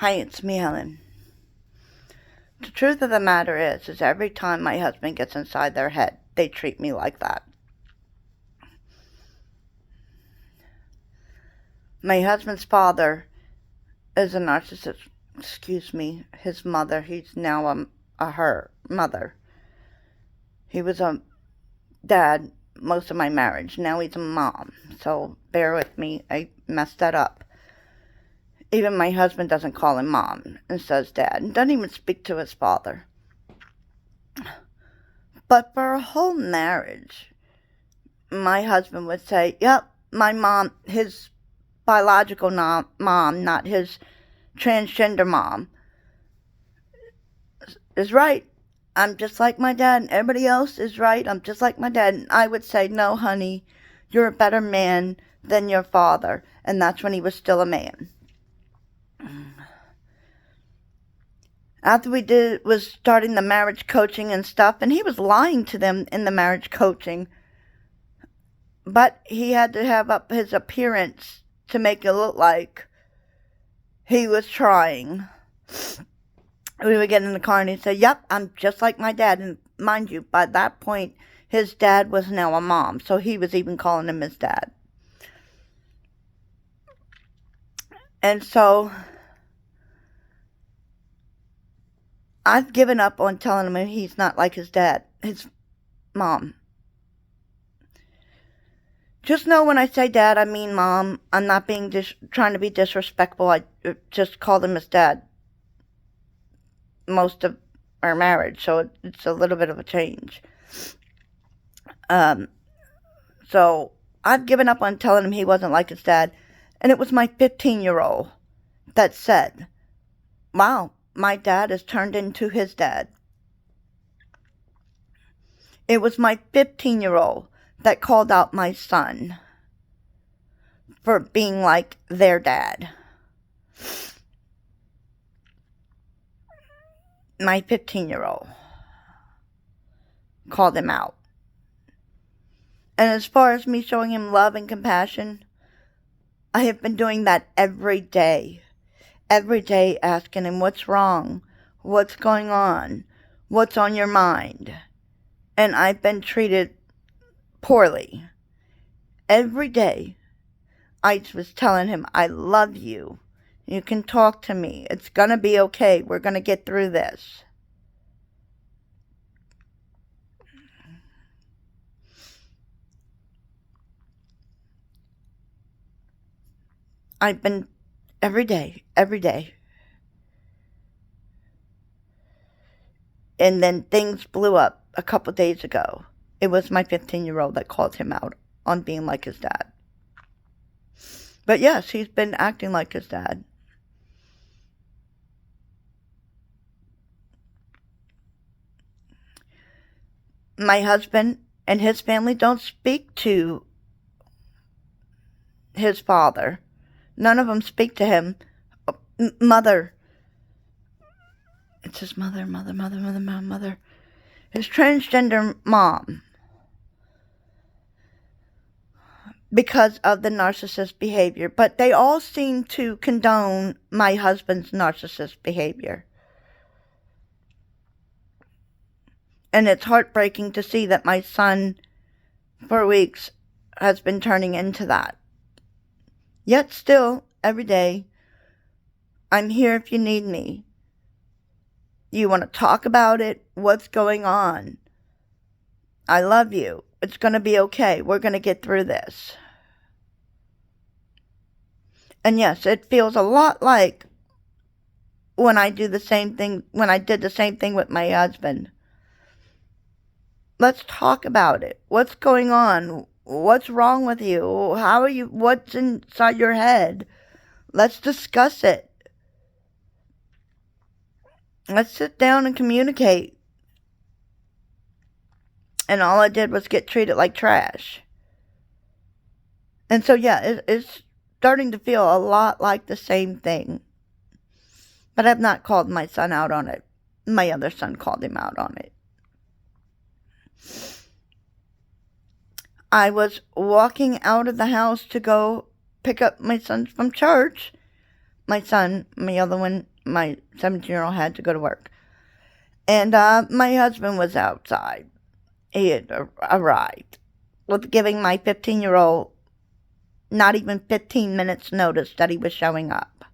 Hi, it's me, Helen. The truth of the matter is every time my husband gets inside their head, they treat me like that. My husband's father is a narcissist. Excuse me, his mother. He's now her mother. He was a dad most of my marriage. Now he's a mom. So bear with me. I messed that up. Even my husband doesn't call him mom and says dad, and doesn't even speak to his father. But for a whole marriage, my husband would say, yep, my mom, his biological mom, not his transgender mom, is right. I'm just like my dad, and everybody else is right. I'm just like my dad. And I would say, no, honey, you're a better man than your father. And that's when he was still a man. After was starting the marriage coaching and stuff, and he was lying to them in the marriage coaching. But he had to have up his appearance to make it look like he was trying. We would get in the car and he'd say, yep, I'm just like my dad. And mind you, by that point, his dad was now a mom. So he was even calling him his dad. And so I've given up on telling him he's not like his dad, his mom. Just know when I say dad, I mean mom. I'm not being trying to be disrespectful. I just called him his dad most of our marriage, so it's a little bit of a change. So I've given up on telling him he wasn't like his dad, and it was my 15-year-old that said, wow, my dad has turned into his dad. It was my 15-year-old that called out my son for being like their dad. My 15-year-old called him out. And as far as me showing him love and compassion, I have been doing that every day. Every day asking him, what's wrong? What's going on? What's on your mind? And I've been treated poorly. Every day, I was telling him, I love you. You can talk to me. It's going to be okay. We're going to get through this. I've been every day. And then things blew up a couple days ago. It was my 15-year-old that called him out on being like his dad. But yes, he's been acting like his dad. My husband and his family don't speak to his father. None of them speak to him. Mother. It's his mother. His transgender mom. Because of the narcissist behavior. But they all seem to condone my husband's narcissist behavior. And it's heartbreaking to see that my son, for weeks, has been turning into that. Yet still, every day, I'm here if you need me. You want to talk about it? What's going on? I love you. It's going to be okay. We're going to get through this. And yes, it feels a lot like when I did the same thing with my husband. Let's talk about it. What's going on? What's wrong with you? How are you? What's inside your head? Let's discuss it. Let's sit down and communicate. And all I did was get treated like trash. And so, yeah, it's starting to feel a lot like the same thing. But I've not called my son out on it. My other son called him out on it. I was walking out of the house to go pick up my son from church. My other one, my 17-year-old had to go to work. And my husband was outside. He had arrived with giving my 15-year-old not even 15 minutes notice that he was showing up.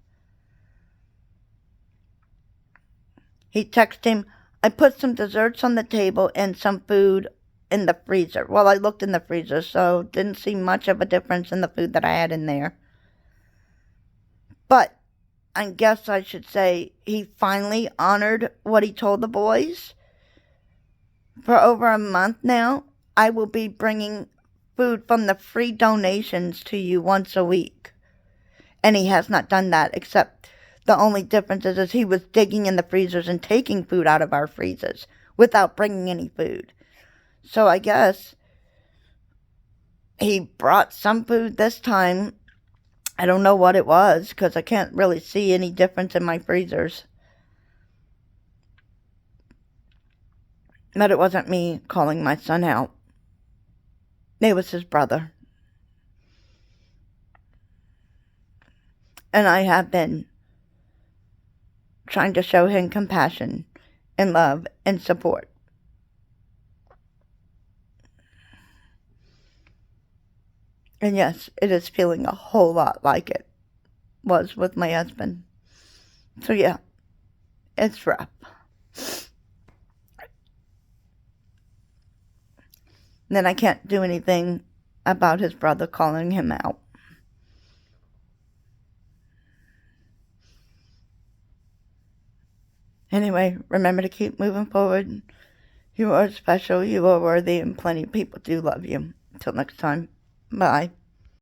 He texted him, I put some desserts on the table and some food in the freezer. Well, I looked in the freezer, so didn't see much of a difference in the food that I had in there. But I guess I should say he finally honored what he told the boys. For over a month now, I will be bringing food from the free donations to you once a week. And he has not done that, except the only difference is he was digging in the freezers and taking food out of our freezers without bringing any food. So I guess he brought some food this time. I don't know what it was because I can't really see any difference in my freezers. But it wasn't me calling my son out. It was his brother. And I have been trying to show him compassion and love and support. And yes, it is feeling a whole lot like it was with my husband. So yeah, it's rough. Then I can't do anything about his brother calling him out. Anyway, remember to keep moving forward. You are special, you are worthy, and plenty of people do love you. Until next time, bye.